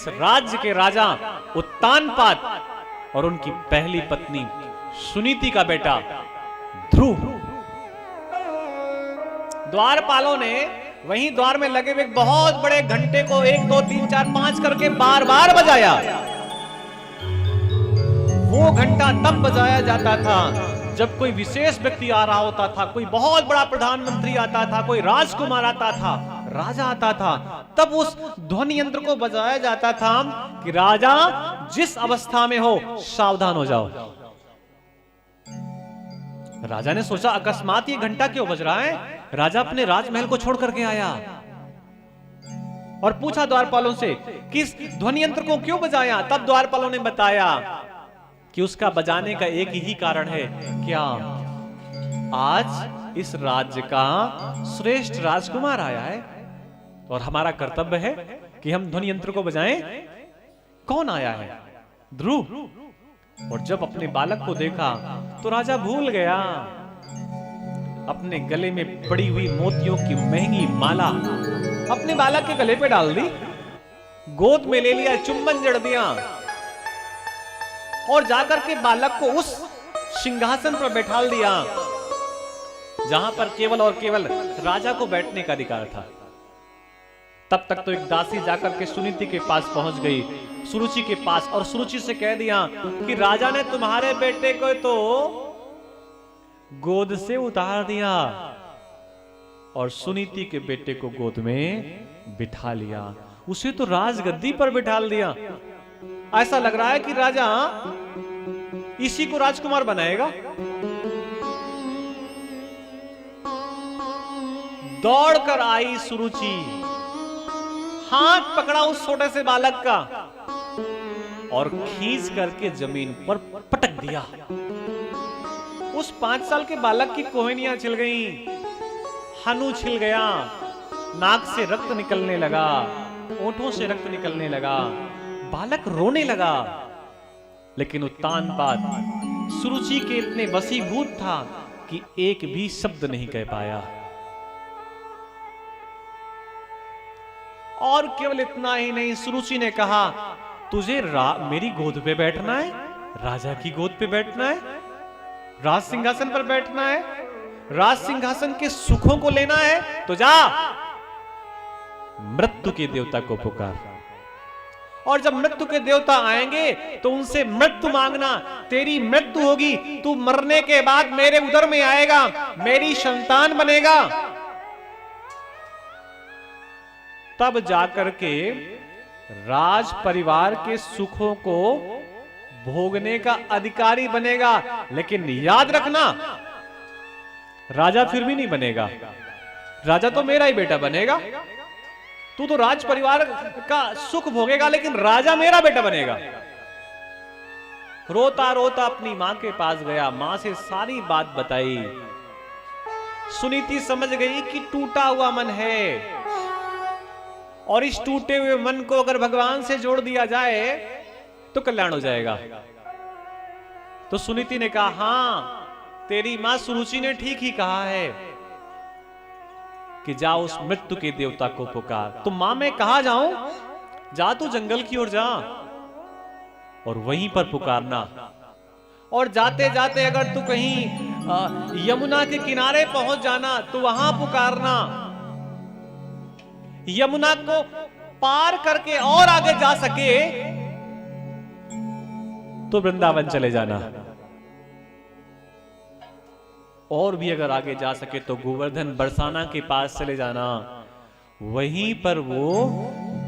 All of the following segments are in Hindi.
इस राज्य के राजा उत्तानपाद और उनकी पहली पत्नी सुनीति का बेटा ध्रुव। द्वारपालों ने वहीं द्वार में लगे हुए बहुत बड़े घंटे को 1 2 3 4 5 करके बार बार बजाया। वो घंटा तब बजाया जाता था जब कोई विशेष व्यक्ति आ रहा होता था, कोई बहुत बड़ा प्रधानमंत्री आता था, कोई राजकुमार आता था, राजा आता था, तब उस ध्वनि यंत्र को बजाया जाता था कि राजा जिस अवस्था में हो सावधान हो जाओ। राजा ने सोचा अकस्मात ये घंटा क्यों बज रहा है। राजा अपने राजमहल को छोड़ करके आया और पूछा द्वारपालों से कि इस ध्वनि यंत्र को क्यों बजाया। तब द्वारपालों ने बताया कि उसका बजाने का एक ही कारण है, क्या आज इस राज्य का श्रेष्ठ राजकुमार आया है और हमारा कर्तव्य है कि हम ध्वनि यंत्र को बजाएं। कौन आया है? ध्रुव। और जब अपने बालक को देखा तो राजा भूल गया। अपने गले में पड़ी हुई मोतियों की महंगी माला अपने बालक के गले पे डाल दी, गोद में ले लिया, चुंबन जड़ दिया और जाकर के बालक को उस सिंहासन पर बैठा दिया जहां पर केवल और केवल राजा को बैठने का अधिकार था। तब तक तो एक दासी जाकर के सुनीति के पास पहुंच गई, सुरुचि के पास, और सुरुचि से कह दिया कि राजा ने तुम्हारे बेटे को तो गोद से उतार दिया और सुनीति के बेटे को गोद में बिठा लिया, उसे तो राजगद्दी पर बिठा दिया। ऐसा लग रहा है कि राजा इसी को राजकुमार बनाएगा। दौड़कर आई सुरुचि, हाथ पकड़ा उस छोटे से बालक का और खींच करके जमीन पर पटक दिया। उस 5 साल के बालक की कोहनियां छिल गईं, हनु छिल गया, नाक से रक्त निकलने लगा, ओंठों से रक्त निकलने लगा, बालक रोने लगा। लेकिन उत्तानपाद सुरुचि के इतने वशीभूत था कि एक भी शब्द नहीं कह पाया। और केवल इतना ही नहीं, सुरुचि ने कहा तुझे मेरी गोद पे बैठना है, राजा की गोद पे बैठना है, राज सिंहासन पर बैठना है, राज सिंहासन के सुखों को लेना है, तो जा मृत्यु के देवता को पुकार। और जब मृत्यु के देवता आएंगे तो उनसे मृत्यु मांगना, तेरी मृत्यु होगी, तू मरने के बाद मेरे उदर में आएगा, मेरी संतान बनेगा, तब जाकर के राज परिवार के सुखों को भोगने का अधिकारी बनेगा। लेकिन याद रखना, राजा फिर भी नहीं बनेगा, राजा तो मेरा ही बेटा बनेगा। तू तो राज परिवार का सुख भोगेगा लेकिन राजा मेरा बेटा बनेगा। रोता रोता अपनी मां के पास गया, मां से सारी बात बताई। सुनीति समझ गई कि टूटा हुआ मन है और इस टूटे हुए मन को अगर भगवान से जोड़ दिया जाए तो कल्याण हो जाएगा। तो सुनीति ने कहा, हां तेरी मां सुरुचि ने ठीक ही कहा है कि जा उस मृत्यु के देवता को पुकार। तो मां मैं कहां जाऊं? जा तू जंगल की ओर जा और वहीं पर पुकारना। और जाते जाते अगर तू कहीं यमुना के किनारे पहुंच जाना तो वहां पुकारना। यमुना को पार करके और आगे जा सके तो वृंदावन चले जाना, और भी अगर आगे जा सके तो गोवर्धन बरसाना के पास चले जाना। वहीं पर वो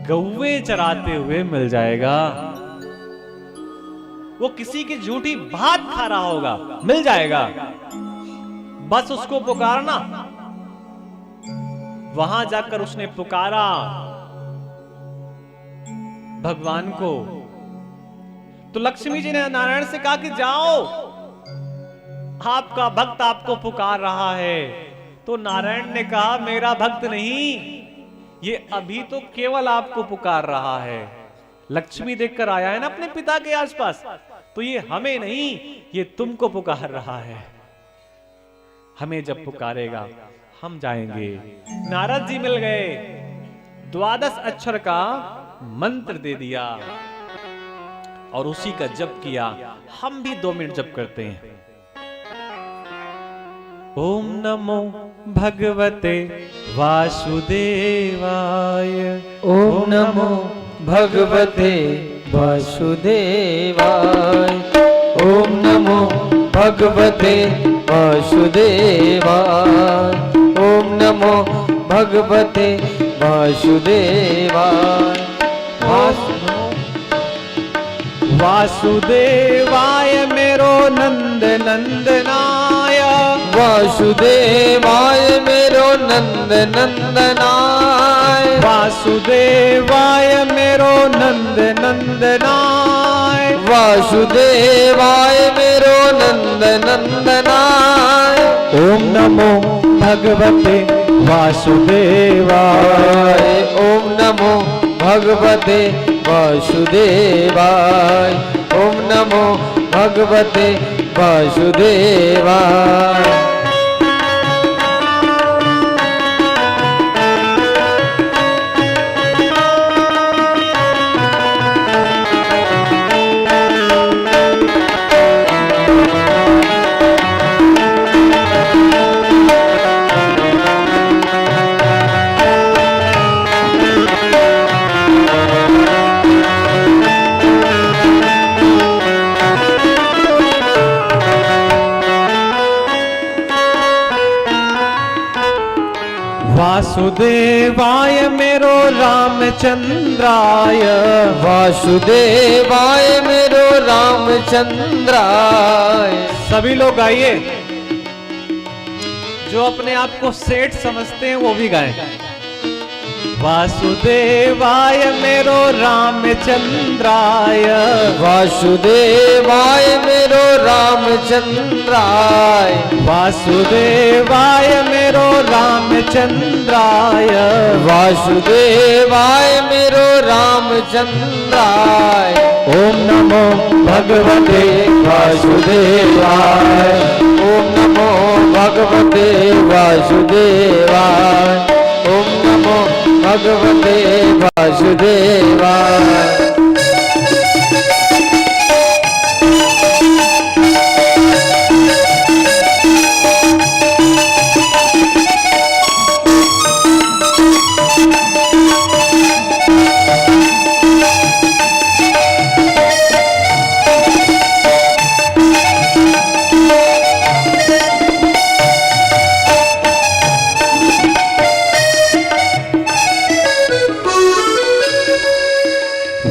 गौवे चराते हुए मिल जाएगा। वो किसी की झूठी भात खा रहा होगा, मिल जाएगा, बस उसको पुकारना। वहां जाकर उसने पुकारा भगवान को, तो लक्ष्मी जी ने नारायण से कहा कि जाओ, आपका भक्त आपको पुकार रहा है। तो नारायण ने कहा मेरा भक्त नहीं, ये अभी तो केवल आपको पुकार रहा है। लक्ष्मी देखकर आया है ना अपने पिता के आसपास, तो ये हमें नहीं, ये तुमको पुकार रहा है। हमें जब पुकारेगा हम जाएंगे। नारद जी मिल गए, 12 अक्षर का मंत्र दे दिया और उसी का जप किया। हम भी 2 मिनट जप करते हैं। ओम नमो भगवते वासुदेवाय। ओम नमो भगवते वासुदेवाय। ओम नमो भगवते वासुदेवाय। ओम नमो भगवते वासुदेवाय। वासुदेवाय मेरो नंद नंदनाय। वासुदेवाय मेरो नंद नंदनाय। वासुदेवाय मेरो नंद नंदनाय। वासुदेवाय मेरो नंद नंदनाय। ओम नमो भगवते वासुदेवाय। ओम नमो भगवते वासुदेवाय। ओम नमो भगवते वासुदेवाय। वासुदेवाय मेरो रामचंद्राय। वासुदेवाय मेरो रामचंद्राय। सभी लोग गाइए, जो अपने आप को सेठ समझते हैं वो भी गाएं। वासुदेवाय मेरो रामचंद्राय। वासुदेवाय मेरो रामचंद्राय। वासुदेवाय मेरो रामचंद्राय। वासुदेवाय मेरो रामचंद्राय। ओम नमो भगवते वासुदेवाय। ओम नमो भगवते वासुदेवाय। ओम नमो भगवते वासुदेवाय।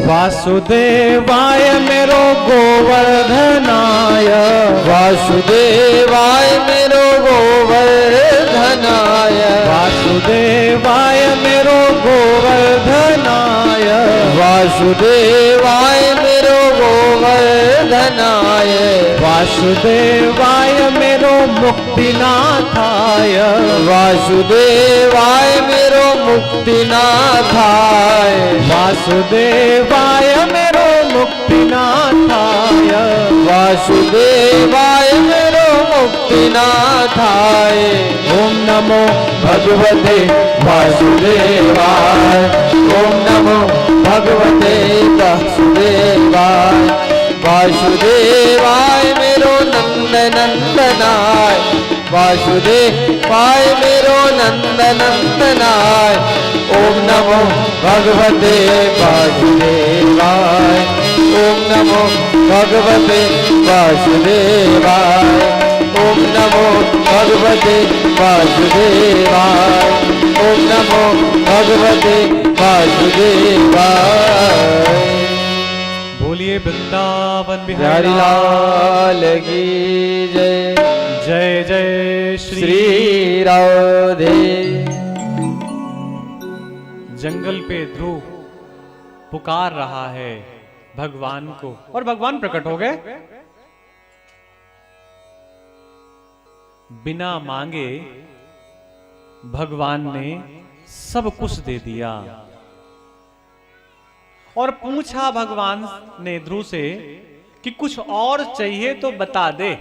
वासुदेवाय मेरो गोवर्धनाय। वासुदेवाय मेरो गोवर्धनाय। वासुदेवाय मेरो गोवर्धनाय। वासुदेवाय मेरो गोवर्धनाय। वासुदेवाय मेरो मुक्तिनाथाय। वासुदेवाय मेरो मुक्तिनाथाय। वासुदेवाय मेरो मुक्तिनाथाय। वासुदेवाय मेरो मुक्तिनाथाय। ओम नमो भगवते वासुदेवाय। ओम नमो भगवते वासुदेवाय। वासुदेवाय मेरो नंद नंदनाय। वासुदेवाय मेरो नंद नंदनाय। ओम नमो भगवते वासुदेवाय। ओम नमो भगवते वासुदेवाय। ओम नमो भगवते वासुदेवाय। ओम नमो भगवते वासुदेवाय। बोलिए वृंदावन बिहारी बिहारी लाल की जय। जय जय श्री राधे। जंगल पे ध्रुव पुकार रहा है भगवान को और भगवान प्रकट हो गए। बिना मांगे भगवान ने सब कुछ दे दिया और पूछा भगवान ने ध्रुव से कि कुछ और चाहिए तो बता दे।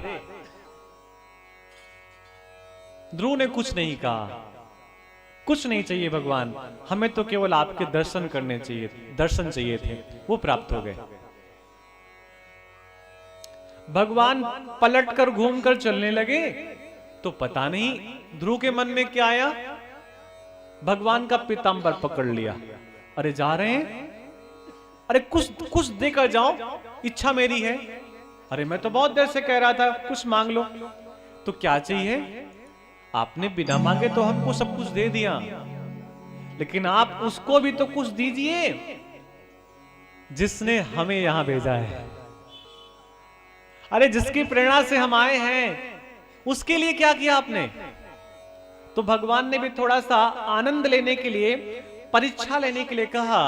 ध्रुव ने कुछ नहीं कहा। कुछ नहीं चाहिए भगवान, हमें तो केवल आपके दर्शन करने चाहिए, दर्शन चाहिए थे, वो प्राप्त हो गए। भगवान पलटकर घूमकर चलने लगे तो पता नहीं ध्रुव के मन में क्या आया, भगवान का पीतांबर पकड़ लिया। अरे जा रहे हैं, अरे कुछ कुछ देकर जाओ, इच्छा मेरी है। अरे मैं तो बहुत देर से कह रहा था कुछ मांग लो। तो क्या चाहिए? आपने बिना मांगे तो हमको सब कुछ दे दिया, लेकिन आप उसको भी तो कुछ दीजिए जिसने हमें यहां भेजा है। अरे जिसकी प्रेरणा से हम आए हैं, उसके लिए क्या किया आपने? तो भगवान ने भी थोड़ा सा आनंद लेने के लिए, परीक्षा लेने के लिए कहा,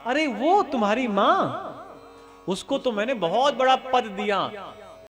अरे वो तुम्हारी मां, उसको तो मैंने बहुत बड़ा पद दिया,